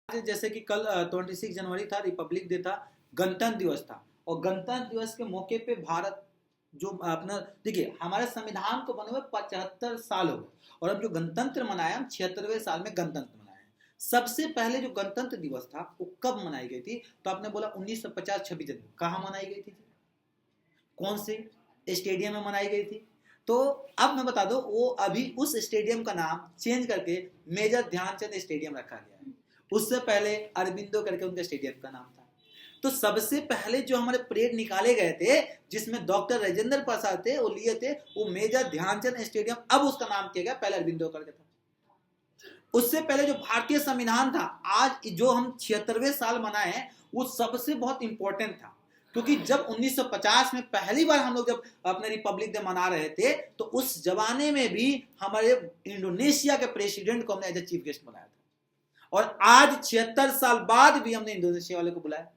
जैसे कि कल 26 जनवरी था, रिपब्लिक डे था, गणतंत्र दिवस था। और गणतंत्र दिवस के मौके पे भारत जो अपना, देखिए हमारे संविधान को बने हुए 75 साल हो गए और अब जो गणतंत्र मनाया हम 76वें साल में गणतंत्र मनाया है। सबसे पहले जो गणतंत्र दिवस था वो कब मनाई गई थी? तो आपने बोला 1950 26 जनवरी। कहाँ मनाई गई थी? कौन से स्टेडियम में मनाई गई थी? तो अब मैं बता दूं, वो अभी उस स्टेडियम का नाम चेंज करके मेजर ध्यानचंद स्टेडियम रखा गया है। उससे पहले अरबिंदो करके उनके स्टेडियम का नाम था। तो सबसे पहले जो हमारे परेड निकाले गए थे जिसमें डॉक्टर राजेंद्र प्रसाद थे, वो लिए थे वो मेजर ध्यानचंद स्टेडियम, अब उसका नाम किया गया, पहले अरबिंदो करके था। उससे पहले जो भारतीय संविधान था, आज जो हम 76वें साल मनाए हैं, वो सबसे बहुत इंपॉर्टेंट था। क्योंकि जब 1950 में पहली बार हम लोग जब अपने रिपब्लिक डे मना रहे थे, तो उस जमाने में भी हमारे इंडोनेशिया के प्रेसिडेंट को हमने एज ए चीफ गेस्ट बनाया था। और आज 76 साल बाद भी हमने इंडोनेशिया वाले को बुलाया।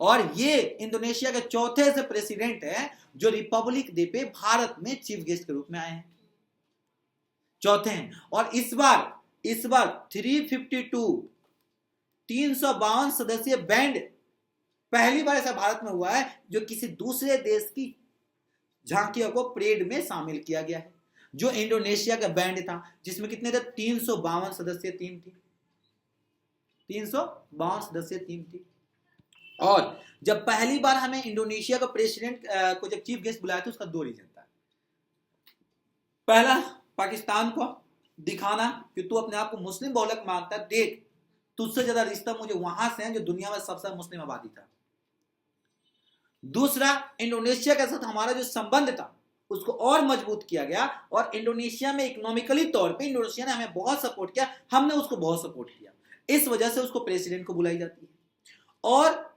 और ये इंडोनेशिया के चौथे से प्रेसिडेंट है जो रिपब्लिक डे पे भारत में चीफ गेस्ट के रूप में आए हैं, चौथे हैं। और इस बार 352 सदस्यीय बैंड पहली बार ऐसा भारत में हुआ है जो किसी दूसरे देश की झांकियों को परेड में शामिल किया गया है। जो इंडोनेशिया का बैंड था जिसमें कितने थे? 352 सदस्यीय टीम थी, 352 सदस्यीय टीम थी। और जब पहली बार हमें इंडोनेशिया का प्रेसिडेंट को जब चीफ गेस्ट बुलाया था, उसका दो रीजन था। पहला, पाकिस्तान को दिखाना कि तू अपने आप को मुस्लिम बहुलक मानता है, देख तुझसे ज्यादा रिश्ता मुझे वहां से है जो दुनिया में सबसे मुस्लिम आबादी था। दूसरा, इंडोनेशिया के साथ हमारा जो संबंध था उसको और मजबूत किया गया। और इंडोनेशिया में इकोनॉमिकली तौर पे इंडोनेशिया ने हमें बहुत सपोर्ट किया, हमने उसको बहुत सपोर्ट किया। इस वजह से उसको प्रेसिडेंट को बुलाई जाती है। और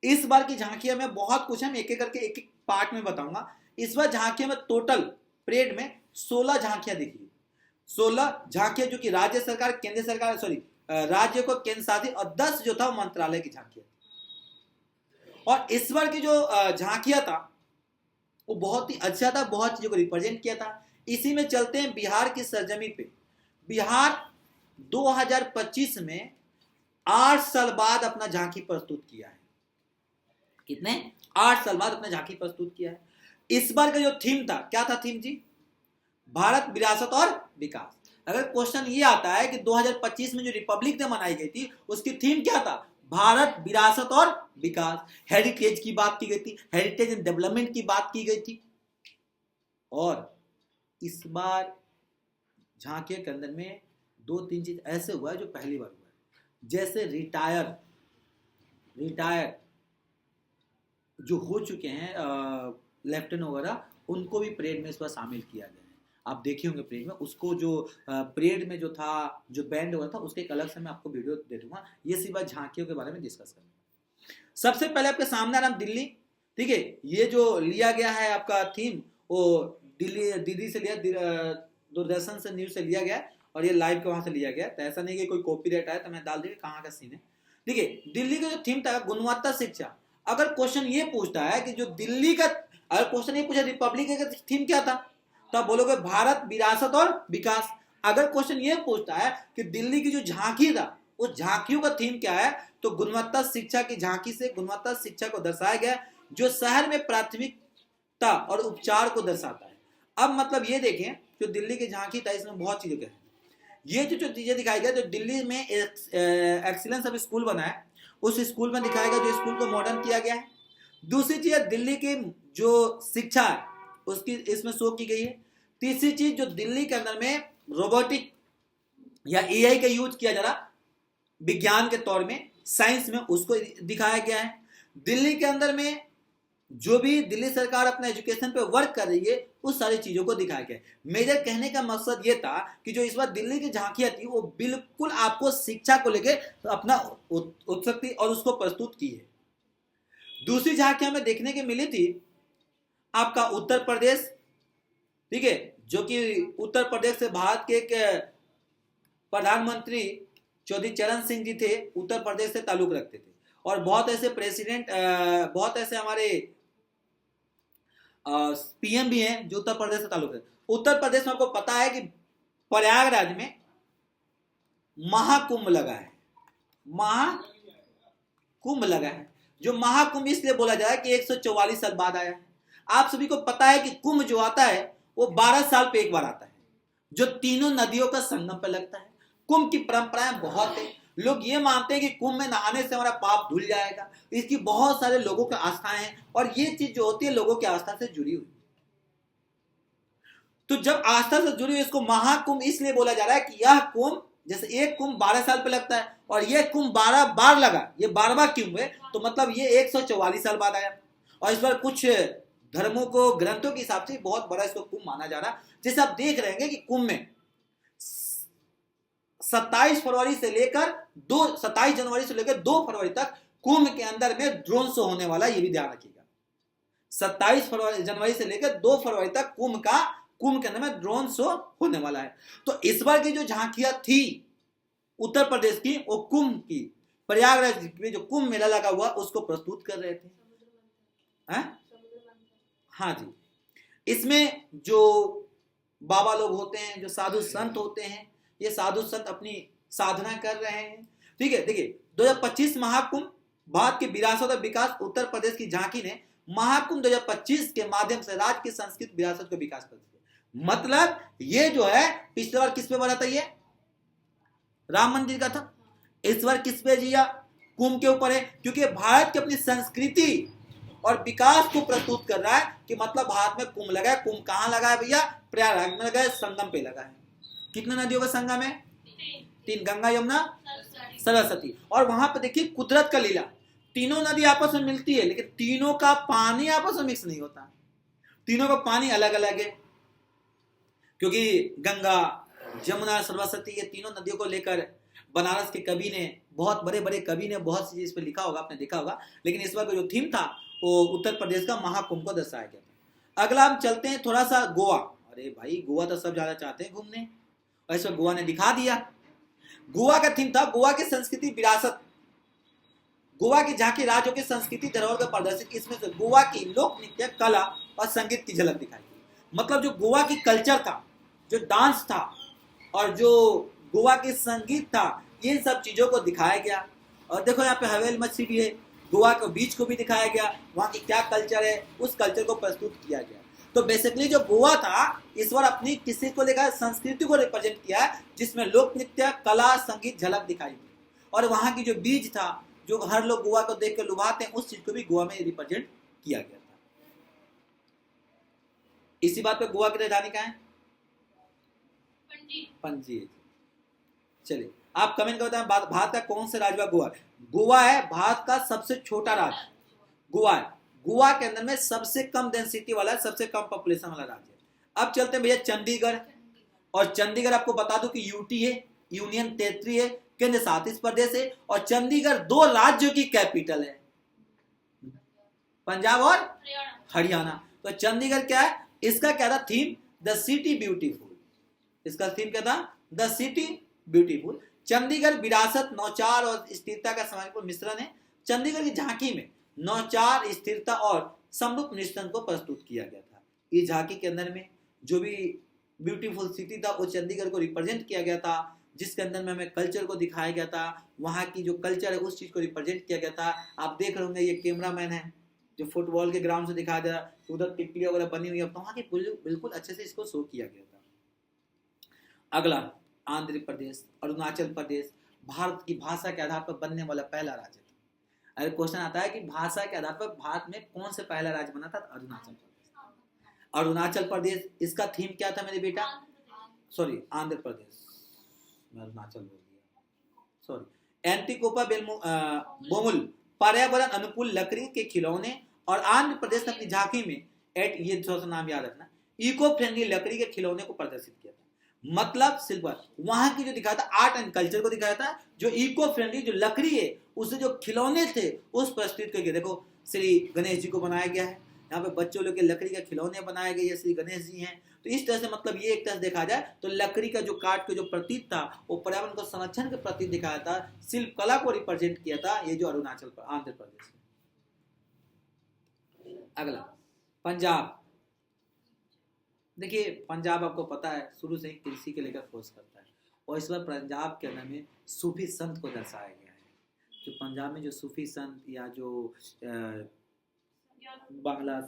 इस बार की झांकियां में बहुत कुछ है, एक एक करके एक एक पार्ट में बताऊंगा। इस बार झांकियां में टोटल परेड में 16 झांकियां दिखी, 16 झांकियां जो कि राज्य सरकार, केंद्र सरकार, राज्य को केंद्र शासित, और 10 जो था मंत्रालय की झांकियां। और इस बार की जो झांकियां था वो बहुत ही अच्छा था, बहुत चीजों को रिप्रेजेंट किया था। इसी में चलते हैं बिहार की सरजमी पे। बिहार 2025 में 8 साल बाद अपना झांकी प्रस्तुत किया है। कितने? 8 साल बाद अपना झांकी प्रस्तुत किया है। इस बार का जो थीम था, क्या था थीम जी? भारत, विरासत और विकास। अगर क्वेश्चन ये आता है कि 2025 में जो रिपब्लिक डे मनाई गई थी उसकी थीम क्या था? भारत, विरासत और विकास। हेरिटेज की बात की गई थी, हेरिटेज एंड डेवलपमेंट की बात की गई थी। और इस बार झांकियों के अंदर में 2-3 चीज ऐसे हुआ है जो पहली बार हुआ है। जैसे रिटायर जो हो चुके हैं लेफ्टिनेंट वगैरह, उनको भी परेड में इस बार शामिल किया गया है। आप देखे होंगे परेड में उसको, जो परेड में जो था, जो बैंड हुआ था, उसके एक अलग से मैं आपको वीडियो दे दूंगा। ये सिर्फ बात झांकियों के बारे में डिस्कस करेंगे। सबसे पहले आपके सामने आ रहा दिल्ली, ठीक है। ये जो लिया गया है आपका थीम, वो दिल्ली से लिया, दूरदर्शन से न्यूज से लिया गया, और ये लाइव के वहां से लिया गया। तो ऐसा नहीं कि कोई कॉपीराइट आया तो मैं डाल दिया कहाँ का सीन है, ठीक है। दिल्ली का जो थीम था गुणवत्ता शिक्षा। अगर क्वेश्चन ये पूछता है कि जो दिल्ली का, अगर क्वेश्चन ये पूछा रिपब्लिक का थीम क्या था, तो आप बोलोगे भारत, विरासत और विकास। अगर क्वेश्चन ये पूछता है कि दिल्ली की जो झांकी था उस झांकियों का थीम क्या है, तो गुणवत्ता शिक्षा की झांकी से गुणवत्ता शिक्षा को दर्शाया गया जो शहर में प्राथमिकता और उपचार को दर्शाता है। अब मतलब ये देखें, जो दिल्ली की झांकी था इसमें बहुत चीजें हैं। ये जो चीजें दिखाई गई, जो दिल्ली में एक्सीलेंस अब स्कूल बना है, उस स्कूल में दिखाया गया, जो स्कूल को मॉडर्न किया गया है। दूसरी चीज, दिल्ली की जो शिक्षा है उसकी इसमें शो की गई है। तीसरी चीज, जो दिल्ली के अंदर में रोबोटिक या एआई का यूज किया जा रहा विज्ञान के तौर में, साइंस में, उसको दिखाया गया है। दिल्ली के अंदर में जो भी दिल्ली सरकार अपने एजुकेशन पे वर्क कर रही है उस सारी चीजों को दिखाया गया है। मेजर कहने का मकसद ये था कि जो इस बार दिल्ली की झांकियां थी वो बिल्कुल आपको शिक्षा को लेकर अपना उत्सुकता और उसको प्रस्तुत की है। दूसरी झांकियां में देखने की मिली थी आपका उत्तर प्रदेश, ठीक है, जो कि उत्तर प्रदेश से भारत के एक प्रधानमंत्री चौधरी चरण सिंह जी थे, उत्तर प्रदेश से ताल्लुक रखते थे। और बहुत ऐसे प्रेसिडेंट, बहुत ऐसे हमारे पीएम भी हैं जो उत्तर प्रदेश से ताल्लुक है। उत्तर प्रदेश में आपको पता है कि प्रयागराज में महाकुंभ लगा है, महाकुंभ लगा है। जो महाकुंभ इसलिए बोला जा रहा है कि 144 साल बाद आया है। आप सभी को पता है कि कुंभ जो आता है वो 12 साल पे एक बार आता है, जो तीनों नदियों का संगम पर लगता है। कुंभ की परंपराएं बहुत है। लोग ये मानते हैं कि कुंभ में नहाने से हमारा पाप धुल जाएगा। इसकी बहुत सारे लोगों की आस्थाएं हैं और ये चीज जो होती है लोगों की आस्था से जुड़ी हुई। तो जब आस्था से जुड़ी हुई इसको महाकुंभ इसलिए बोला जा रहा है कि यह कुंभ, जैसे एक कुंभ 12 साल पे लगता है और ये कुंभ 12 बार लगा, ये 12वां कुंभ है, तो मतलब ये 144 साल बाद आया। और इस बार कुछ धर्मों को, ग्रंथों के हिसाब से बहुत बड़ा इसको कुंभ माना जा रहा है। जैसे आप देख रहे हैं कि कुंभ में 27 फरवरी से लेकर 27 जनवरी से लेकर 2 फरवरी तक कुंभ के अंदर में ड्रोन शो होने वाला, ये भी ध्यान रखिएगा। 27 जनवरी से लेकर 2 फरवरी तक कुंभ के अंदर में ड्रोन शो होने वाला है। तो इस बार की जो झांकियां थी उत्तर प्रदेश की, वो कुंभ की, प्रयागराज में जो कुंभ मेला लगा हुआ उसको प्रस्तुत कर रहे थे। हाँ जी, इसमें जो बाबा लोग होते हैं, जो साधु संत होते हैं, ये साधु संत अपनी साधना कर रहे हैं। ठीक है, देखिए 2025 महाकुंभ भारत की विरासत और विकास, उत्तर प्रदेश की झांकी ने महाकुंभ 2025 के माध्यम से राज्य की संस्कृत विरासत को विकास कर दिया। मतलब ये जो है पिछले बार किस पे बना था, ये राम मंदिर का था, इस बार किस पे जिया, कुंभ के ऊपर है। क्योंकि भारत की अपनी संस्कृति और विकास को प्रस्तुत कर रहा है कि मतलब भारत में कुंभ लगा है। कुंभ कहां लगा है भैया? प्रयागराज में लगा है, संगम पे लगा है। कितने नदियों का संगम है? 3, गंगा यमुना सरस्वती। और वहां पे देखिए कुदरत का लीला, तीनों नदी आपस में मिलती है लेकिन तीनों का पानी आपस में मिक्स नहीं होता, तीनों का पानी अलग अलग है। क्योंकि गंगा, जमुना, सरस्वती, ये तीनों नदियों को लेकर बनारस के कवि ने, बहुत बड़े बड़े कवि ने बहुत सी चीज पे लिखा होगा, आपने देखा होगा। लेकिन इस बार का जो थीम था वो उत्तर प्रदेश का महाकुंभ को दर्शाया गया था। अगला हम चलते हैं थोड़ा सा गोवा। अरे भाई, गोवा तो सब ज्यादा चाहते हैं घूमने, और इस बार गोवा ने दिखा दिया। गोवा का थीम था गोवा की संस्कृति विरासत। गोवा की झांकी राज्यों की संस्कृति धरोहर का प्रदर्शित। इसमें से गोवा की लोक नृत्य, कला और संगीत की झलक दिखाई गई। मतलब जो गोवा की कल्चर था, जो डांस था और जो गोवा की संगीत था, इन सब चीजों को दिखाया गया। और देखो यहाँ पे हवेली मच्छी भी है, गोवा के बीच को भी दिखाया गया, वहाँ की क्या कल्चर है उस कल्चर को प्रस्तुत किया गया। तो बेसिकली जो गोवा था इस बार अपनी किसी को लेकर संस्कृति को रिप्रेजेंट किया है, जिसमें लोक नृत्य, कला, संगीत झलक दिखाई दी। और वहाँ की जो बीज था, जो हर लोग गोवा को देख कर लुभाते हैं, उस चीज को भी गोवा में रिप्रेजेंट किया गया था। इसी बात पे गोवा की राजधानी कहाँ है? पणजी। चलिए आप कमेंट कर बताएं भारत का कौन सा राज्य गोवा? गोवा है भारत का सबसे छोटा राज्य, गोवा है। गोवा के अंदर में सबसे कम डेंसिटी वाला, सबसे कम पॉपुलेशन वाला राज्य है। अब चलते हैं भैया चंडीगढ़। और चंडीगढ़ आपको बता दूं कि यूटी है, यूनियन टेरिटरी है, केंद्र शासित प्रदेश है। और चंडीगढ़ 2 राज्यों की कैपिटल है, पंजाब और हरियाणा। तो चंडीगढ़ क्या है? इसका क्या था थीम? The city beautiful. इसका थीम क्या था? The city beautiful. चंडीगढ़ विरासत, नौचार और स्थिरता का सामाजिक मिश्रण है। चंडीगढ़ की झांकी में नौचार, स्थिरता और समरूप मिश्रण को प्रस्तुत किया गया था। इस झांकी के अंदर में जो भी ब्यूटीफुल सिटी था वो चंडीगढ़ को रिप्रेजेंट किया गया था, जिसके अंदर में हमें कल्चर को दिखाया गया था। वहाँ की जो कल्चर है उस चीज को रिप्रेजेंट किया गया था। आप देख रहे होंगे ये कैमरामैन है जो फुटबॉल के ग्राउंड से दिखाया जा रहा है, उधर टिकली वगैरह बनी हुई है, तो वहाँ की बिल्कुल अच्छे से इसको शो किया गया था। अगला आंध्र प्रदेश, अरुणाचल प्रदेश भारत की भाषा के आधार पर बनने वाला पहला राज्य था। अगर क्वेश्चन आता है कि भाषा के आधार पर भारत में कौन से पहला राज्य बना था, अरुणाचल प्रदेश। अरुणाचल प्रदेश, इसका थीम क्या था मेरे बेटा? सॉरी, आंध्र प्रदेश, मैं अरुणाचल बोल दिया, सॉरी। एंटीकोपा बोमुल, पर्यावरण अनुकूल लकड़ी के खिलौने। और आंध्र प्रदेश ने अपनी झांकी में ये थोड़ा सा नाम याद रखना, इको फ्रेंडली लकड़ी के खिलौने को प्रदर्शित किया था। मतलब सिल्वर, वहां की जो दिखाया था आर्ट एंड कल्चर को दिखाया था, जो इको फ्रेंडली जो लकड़ी है उससे जो खिलौने थे उस प्रस्तुत करके। देखो श्री गणेश जी को बनाया गया है, यहाँ पे बच्चों लोग के लकड़ी के खिलौने बनाए गए, श्री गणेश जी हैं। तो इस तरह से मतलब ये एक तरह से देखा जाए तो लकड़ी का जो काट के जो प्रतीक था वो पर्यावरण को संरक्षण के प्रतीक दिखाया था, शिल्प कला को रिप्रेजेंट किया था, ये जो अरुणाचल आंध्र प्रदेश। अगला पंजाब। देखिए पंजाब आपको पता है शुरू से ही कृषि के लेकर फोर्स करता है, और इस बार पंजाब के अंदर में सूफी संत को दर्शाया गया है। जो पंजाब में जो सूफी संत या जो बांग्ला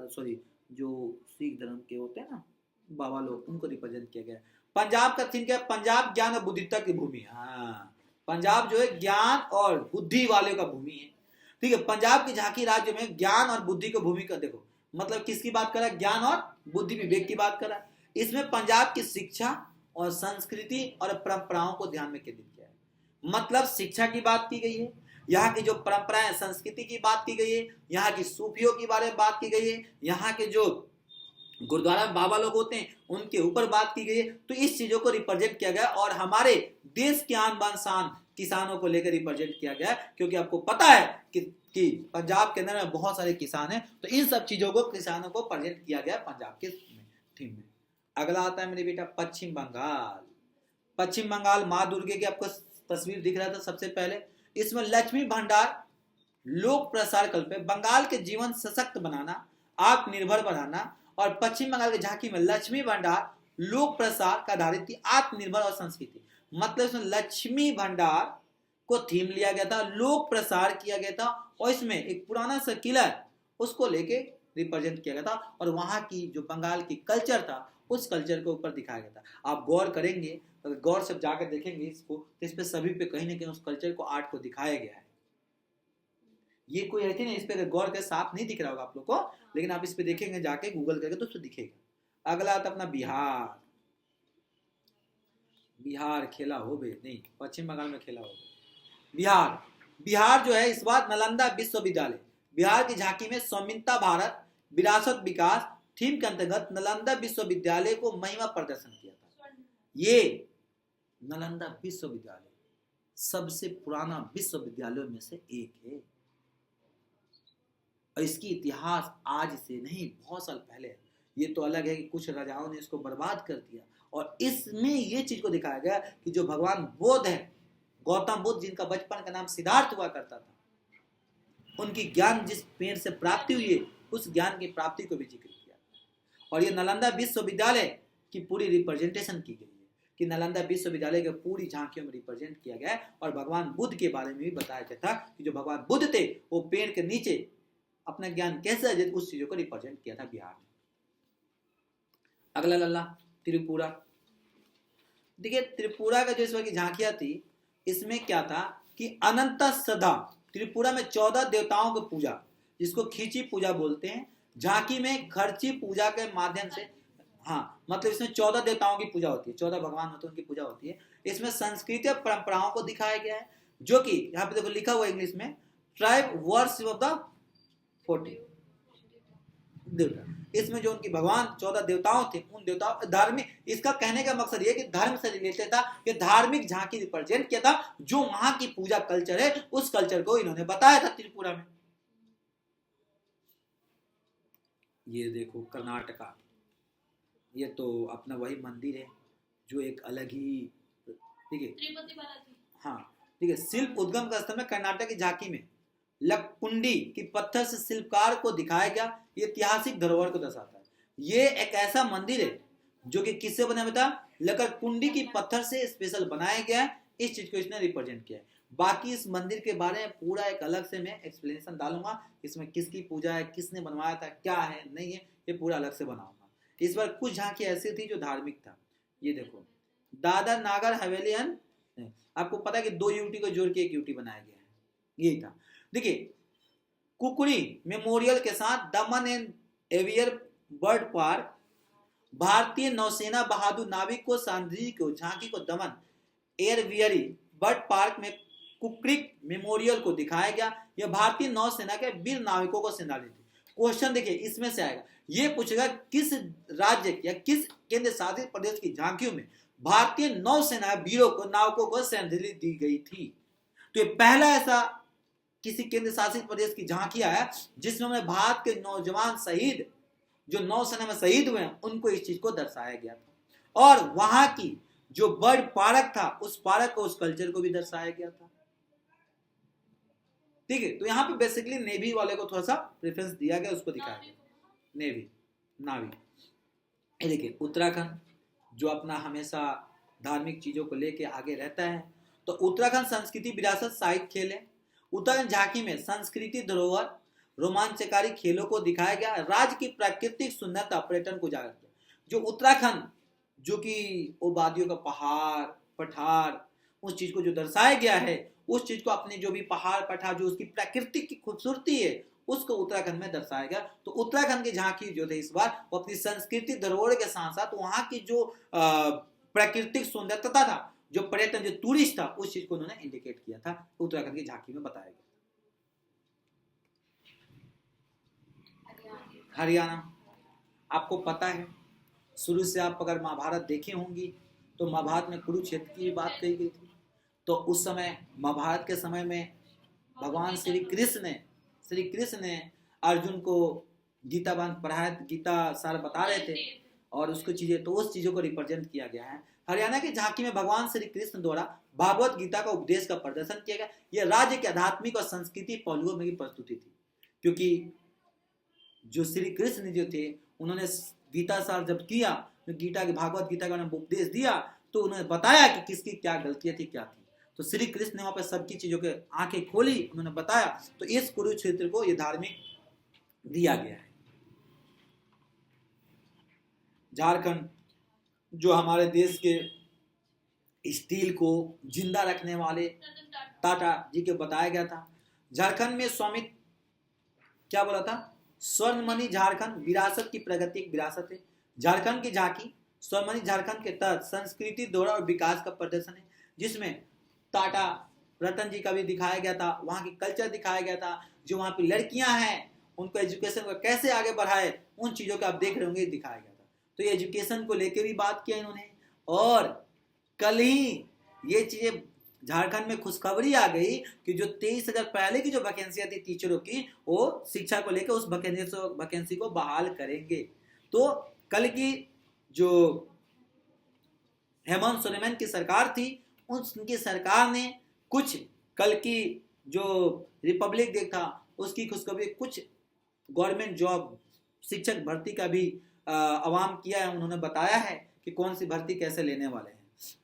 सॉरी जो सिख धर्म के होते हैं ना बाबा लोग, उनको रिप्रेजेंट किया गया है। पंजाब का थीम क्या है? पंजाब ज्ञान और बुद्धित्ता की भूमि। हाँ, पंजाब जो है ज्ञान और बुद्धि वाले का भूमि है। ठीक है, पंजाब की झांकी राज्य में ज्ञान और बुद्धि को भूमि का देखो, मतलब किसकी बात कर रहा है? ज्ञान और बुद्धि विवेक की बात कर रहा है। इसमें पंजाब की शिक्षा और संस्कृति और परंपराओं को ध्यान में केंद्रित किया है। मतलब शिक्षा की बात की गई है, यहाँ की जो परंपराएं संस्कृति की बात की गई है, यहाँ की सूफियों के बारे में बात की गई है, यहाँ के जो गुरुद्वारा बाबा लोग होते हैं उनके ऊपर बात की गई है। तो इस चीजों को रिप्रेजेंट किया गया और हमारे देश की आन बान शान किसानों को लेकर रिप्रेजेंट किया गया, क्योंकि आपको पता है कि पंजाब के अंदर में बहुत सारे किसान हैं, तो इन सब चीजों को किसानों को प्रेजेंट किया गया पंजाब के थीम में। अगला आता है मेरे बेटा पश्चिम बंगाल। पश्चिम बंगाल माँ दुर्गे की आपको तस्वीर दिख रहा था सबसे पहले। इसमें लक्ष्मी भंडार लोक प्रसार कल्प है, बंगाल के जीवन सशक्त बनाना, आत्मनिर्भर बनाना, और पश्चिम बंगाल की झांकी में लक्ष्मी भंडार लोक प्रसार का आधारित थी, आत्मनिर्भर और संस्कृति। मतलब इसमें लक्ष्मी भंडार को थीम लिया गया था, लोक प्रसार किया गया था, और इसमें एक पुराना सा किला है उसको लेके रिप्रेजेंट किया गया था, और वहां की जो बंगाल की कल्चर था उस कल्चर के ऊपर दिखाया गया था। आप गौर करेंगे, अगर गौर से जाकर देखेंगे इसको, तो इस पे सभी पे कहीं ना कहीं उस कल्चर को, आर्ट को दिखाया गया है। ये कोई ऐसी नहीं, इस पे गौर के साफ नहीं दिख रहा होगा आप लोग को, लेकिन आप इस पे देखेंगे जाके गूगल करके तो उसको दिखेगा। अगला आता अपना बिहार। बिहार खेला हो बे नहीं, पश्चिम बंगाल में खेला हो बे। बिहार, बिहार जो है इस बार नालंदा विश्वविद्यालय, बिहार की झांकी में स्वाधीनता भारत विरासत विकास थीम के अंतर्गत नालंदा विश्वविद्यालय को महिमा प्रदर्शन किया था। ये नालंदा विश्वविद्यालय सबसे पुराना विश्वविद्यालयों में से एक है, और इसकी इतिहास आज से नहीं बहुत साल पहले। ये तो अलग है कि कुछ राजाओं ने इसको बर्बाद कर दिया, और इसमें ये चीज को दिखाया गया कि जो भगवान बुद्ध है, गौतम बुद्ध जिनका बचपन का नाम सिद्धार्थ हुआ करता था, उनकी ज्ञान जिस पेड़ से प्राप्ति हुई है उस ज्ञान की प्राप्ति को भी जिक्र किया। और ये नालंदा विश्वविद्यालय की पूरी रिप्रेजेंटेशन की गई है कि नालंदा विश्वविद्यालय के पूरी झांकियों में रिप्रेजेंट किया गया है, और भगवान बुद्ध के बारे में भी बताया गया था कि जो भगवान बुद्ध थे वो पेड़ के नीचे अपना ज्ञान कैसे अर्जित, उस चीजों को रिप्रेजेंट किया था बिहार में। अगला लल्ला त्रिपुरा। देखिए त्रिपुरा का जो इस वक्त की झांकियां थी, इसमें क्या था कि अनंत सदा, त्रिपुरा में 14 देवताओं की पूजा, जिसको खींची पूजा बोलते हैं, झांकी में खर्ची पूजा के माध्यम से, हाँ मतलब इसमें 14 देवताओं की पूजा होती है, 14 भगवान होते हैं उनकी पूजा होती है। इसमें संस्कृति और परंपराओं को दिखाया गया है, जो कि यहाँ पे देखो लिखा हुआ इंग्लिश में, ट्राइब वर्शिप ऑफ द 40 देवता। इसमें जो उनकी भगवान 14 देवताओं थे, उन देवताओं धार्मिक, इसका कहने का मकसद ये कि धर्म से रिलेटेड था, कि धार्मिक झांकी रिप्रेजेंट किया था, जो वहां की पूजा कल्चर है उस कल्चर को इन्होंने बताया था त्रिपुरा में। ये देखो कर्नाटका, ये तो अपना वही मंदिर है जो एक अलग ही, ठीक है, हाँ ठीक है, शिल्प उद्गम का स्थल में कर्नाटक की झांकी में लकुंडी की पत्थर से शिल्पकार को दिखाया गया, ये ऐतिहासिक धरोहर को दर्शाता है। ये एक ऐसा मंदिर है जो कि किससे बना बता, लकड़कुंडी की पत्थर से स्पेशल बनाया गया है, इस चीज को इसने रिप्रेजेंट किया है। बाकी इस मंदिर के बारे में पूरा एक अलग से मैं एक्सप्लेनेशन डालूंगा, इसमें किसकी पूजा है, किसने बनवाया था, क्या है नहीं है, ये पूरा अलग से बनाऊंगा। इस बार कुछ झांकी ऐसी थी जो धार्मिक था। ये देखो दादर नागर हवेलियन, आपको पता है कि 2 यूटी को जोड़ के एक यूटी बनाया गया है, यही था। देखिए कुकड़ी मेमोरियल के साथ दमन एंड एवियर बर्ड पार्क, भारतीय नौसेना बहादुर नाविक को सांद्री को झांकी को दमन एयरवियरी बर्ड पार्क में कुक्रिक मेमोरियल को दिखाया गया। यह भारतीय नौसेना के वीर नाविकों को श्रद्धांजलि थी। क्वेश्चन देखिए इसमें से आएगा, ये पूछेगा किस राज्य या किस केंद्र शासित प्रदेश की झांकियों में भारतीय नौसेना वीरों को, नाविकों को श्रद्धांजलि दी गई थी। तो ये पहला ऐसा किसी केंद्र शासित प्रदेश की झांकी आया जिसमें हमें भारत के नौजवान शहीद जो नौसेना में शहीद हुए हैं उनको इस चीज को दर्शाया गया था, और वहां की जो बर्ड पार्क था उस पार्क को, उस कल्चर को भी दर्शाया गया था। ठीक है, तो यहाँ पे बेसिकली नेवी वाले को थोड़ा सा प्रेफरेंस दिया गया, उसको दिखाया गया, नेवी नावी। ये देखिए उत्तराखंड जो अपना हमेशा धार्मिक चीजों को लेके आगे रहता है, तो उत्तराखंड संस्कृति विरासत साहित्य खेल है। उत्तराखंड झांकी में संस्कृति धरोहर, रोमांचकारी खेलों को दिखाया गया, राज्य की प्राकृतिक सुंदरता, पर्यटन को उजागर किया। जो उत्तराखंड जो कि वो वादियों का पहाड़ पठार, उस चीज को जो दर्शाया गया है, उस चीज को अपने जो भी पहाड़ पठार जो उसकी प्राकृतिक की खूबसूरती है उसको उत्तराखंड में दर्शाया गया। तो उत्तराखंड की झांकी जो थे इस बार वो अपनी संस्कृति धरोहर के साथ साथ वहां की जो प्राकृतिक सुंदरता था, जो पर्यटन जो टूरिस्ट था, उस चीज को उन्होंने इंडिकेट किया था, उत्तराखंड की झांकी में बताया गया। हरियाणा, आपको पता है शुरू से आप अगर महाभारत देखे होंगी तो महाभारत में कुरुक्षेत्र की बात कही गई थी। तो उस समय महाभारत के समय में भगवान श्री कृष्ण ने अर्जुन को गीता पढ़ाया, गीता सार बता रहे थे और उसको चीजें, तो उस चीजों को रिप्रेजेंट किया गया है। हरियाणा की झांकी में भगवान श्री कृष्ण द्वारा भागवत गीता का उपदेश का प्रदर्शन किया गया। यह राज्य के आध्यात्मिक और संस्कृति पहलुओं में की प्रस्तुति थी, क्योंकि जो श्री कृष्ण जो थे उन्होंने गीता सार जब किया, तो गीता के भागवत गीता का उपदेश दिया, तो उन्होंने बताया कि किसकी क्या गलतियां थी, क्या थी। तो श्री कृष्ण ने वहां पर सबकी चीजों के आंखें खोली, उन्होंने बताया। तो इस कुरुक्षेत्र को ये धार्मिक दिया गया है। झारखंड जो हमारे देश के स्टील को जिंदा रखने वाले टाटा जी के बताया गया था। झारखंड में स्वामित्व क्या बोला था, स्वर्णमणि झारखंड विरासत की प्राकृतिक विरासत है। झारखंड की झांकी स्वर्णमणि झारखंड के तहत संस्कृति धरोहर और विकास का प्रदर्शन है, जिसमें टाटा रतन जी का भी दिखाया गया था, वहां की कल्चर दिखाया गया था, जो वहां की लड़कियां हैं उनको एजुकेशन को कैसे आगे बढ़ाए, उन चीजों को आप देख रहे होंगे, दिखाया गया था। तो ये एजुकेशन को लेकर भी बात किया इन्होंने। और कल ही ये चीजें झारखंड में खुशखबरी आ गई कि जो 23,000 पहले की जो वैकेंसियां थी टीचरों की, वो शिक्षा को लेकर उस वैकेंसी को बहाल करेंगे। तो कल की जो हेमंत सोरेन की सरकार थी, उनकी सरकार ने कुछ कल की जो रिपब्लिक डे था उसकी खुशखबरी, कुछ गवर्नमेंट जॉब शिक्षक भर्ती का भी आवाम किया है। उन्होंने बताया है कि कौन सी भर्ती कैसे लेने वाले हैं।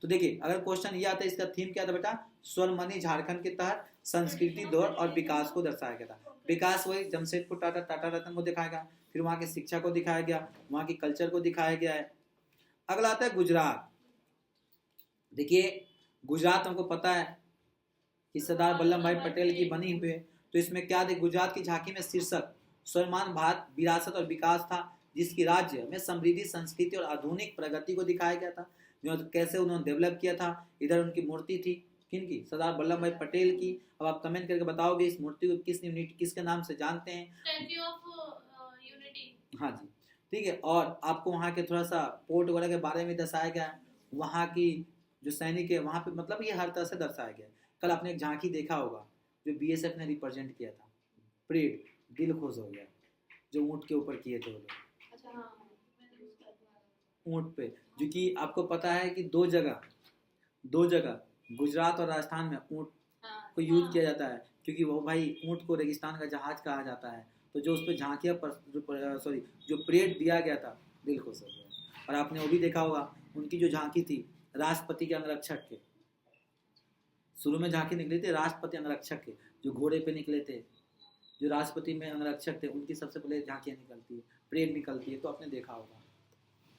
तो देखिए, अगर क्वेश्चन ये आता है, इसका थीम क्या था बेटा, स्वर्णमणि झारखंड के तहत संस्कृति धरोहर और विकास को दर्शाया गया था। विकास वही जमशेदपुर टाटा रतन को दिखाया गया, फिर वहां की शिक्षा को दिखाया गया, वहां की कल्चर को दिखाया गया है। अगला आता है गुजरात। देखिए, गुजरात हमको पता है कि सरदार वल्लभ भाई पटेल की बनी हुई है। तो इसमें क्या थे, गुजरात की झांकी में शीर्षक स्वर्णमान भारत विरासत और विकास था, जिसकी राज्य में समृद्धि, संस्कृति और आधुनिक प्रगति को दिखाया गया था, जो कैसे उन्होंने डेवलप किया था। इधर उनकी मूर्ति थी, किनकी, सरदार वल्लभ भाई पटेल की। अब आप कमेंट करके बताओगे इस मूर्ति को किसके नाम से जानते हैं। Statue of unity. हाँ जी, ठीक है। और आपको वहाँ के थोड़ा सा पोर्ट वगैरह के बारे में दर्शाया गया है, वहाँ की जो सैनिक है वहाँ पे, मतलब ये हर तरह से दर्शाया गया है। कल आपने एक झांकी देखा होगा जो बीएसएफ ने रिप्रेजेंट किया था, परेड, दिल खुश हो गया, जो ऊँट के ऊपर किए थे वो लोग। ऊँट पे, जो कि आपको पता है कि दो जगह गुजरात और राजस्थान में ऊँट को यूज किया जाता है, क्योंकि वो भाई ऊँट को रेगिस्तान का जहाज कहा जाता है। तो जो उस पर झांकियाँ जो परेड दिया गया था, दिल खुश हो गया। और आपने वो भी देखा होगा, उनकी जो झांकी थी राष्ट्रपति के अंगरक्षक के, शुरू में झांकी निकली थी राष्ट्रपति अंगरक्षक के, जो घोड़े पे निकले थे, जो राष्ट्रपति में अंगरक्षक थे, उनकी सबसे पहले झांकियाँ निकलती है, परेड निकलती है। तो आपने देखा होगा,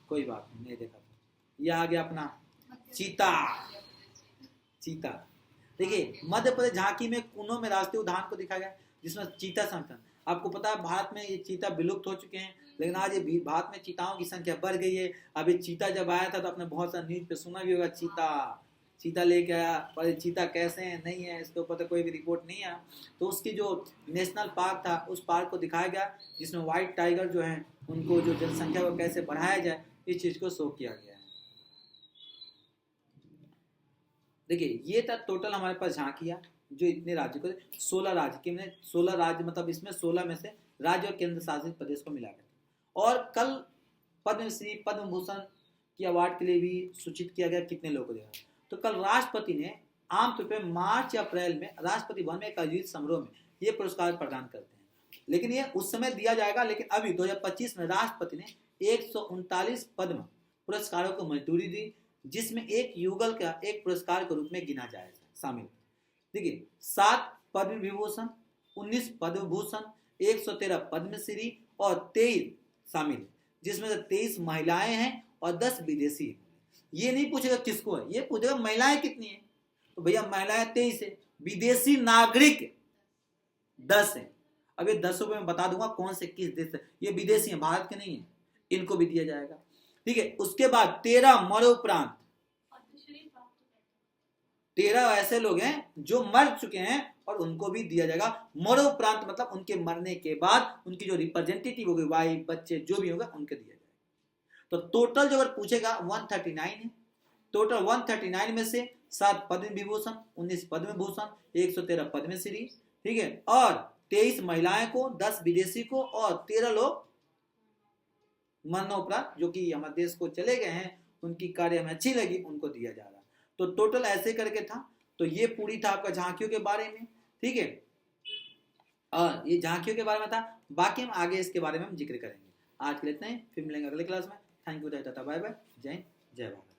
कोई बात नहीं देखा था। यह आ गया अपना चीता। देखिए, मध्य प्रदेश झांकी में कुनो में राष्ट्रीय उद्यान को दिखाया गया, जिसमें चीता संरक्षण। आपको पता है भारत में ये चीता विलुप्त हो चुके हैं, लेकिन आज ये भारत में चीताओं की संख्या बढ़ गई है। अभी चीता जब आया था तो आपने बहुत सारा न्यूज पे सुना भी होगा, चीता लेके आया, पर चीता कैसे है नहीं है इसके ऊपर तो कोई भी रिपोर्ट नहीं है। तो उसकी जो नेशनल पार्क था, उस पार्क को दिखाया गया, जिसमें व्हाइट टाइगर जो है उनको जो जनसंख्या को कैसे बढ़ाया जाए, इस चीज को शो किया गया है। देखिए, ये था टोटल हमारे पास झांकियां, जो इतने राज्य को 16 राज्य के, मैंने 16 राज्य, मतलब इसमें 16 में से राज्य और केंद्र शासित प्रदेश को मिला गया। और कल पद्मश्री पद्म भूषण की अवार्ड के लिए भी सूचित किया गया कितने लोगों को दिया। तो कल राष्ट्रपति ने आमतौर पर मार्च या अप्रैल में राष्ट्रपति भवन में एक आयोजित समारोह में ये पुरस्कार प्रदान करते हैं, लेकिन ये उस समय दिया जाएगा। लेकिन अभी 2025 में राष्ट्रपति ने 139 पद्म पुरस्कारों को मंजूरी दी, जिसमें एक युगल का एक पुरस्कार के रूप में गिना जाएगा शामिल। देखिए, 7 पद्म विभूषण, 19 पद्म भूषण, 113 पद्मश्री और 23 शामिल है, जिसमें से 23 महिलाएं हैं और 10 विदेशी हैं। ये नहीं पूछेगा किसको है, ये पूछेगा महिलाएं कितनी है, तो भैया महिलाएं 23 है, विदेशी नागरिक 10 है। अब ये 10 में बता दूंगा कौन से किस देश से, ये विदेशी है, भारत के नहीं है, इनको भी दिया जाएगा। ठीक है, उसके बाद 13 मरणोपरांत, 13 ऐसे लोग हैं जो मर चुके हैं और उनको भी दिया जाएगा। मरणोपरांत मतलब उनके मरने के बाद उनकी जो रिप्रेजेंटेटिव होगी, वाइफ बच्चे जो भी होगा, उनके दिया जाएगा। तो टोटल जो अगर पूछेगा 139 है, टोटल 139 में से 7 पद्म विभूषण, 19 पद्म भूषण, 113 पद्मश्री, ठीक है, और 23 महिलाएं को, 10 विदेशी को और 13 लोग मरणोपरांत जो कि हमारे देश को चले गए हैं, उनकी कार्य हमें अच्छी लगी, उनको दिया जा रहा। तो टोटल ऐसे करके था। तो ये पूरी था आपका झांकियों के बारे में, ठीक है, और ये झांकियों के बारे में था, बाकी हम आगे इसके बारे में हम जिक्र करेंगे। आज के लिए इतना ही, फिर मिलेंगे अगले क्लास में। Thank you, tata, bye bye, जय हिंद, जय भारत।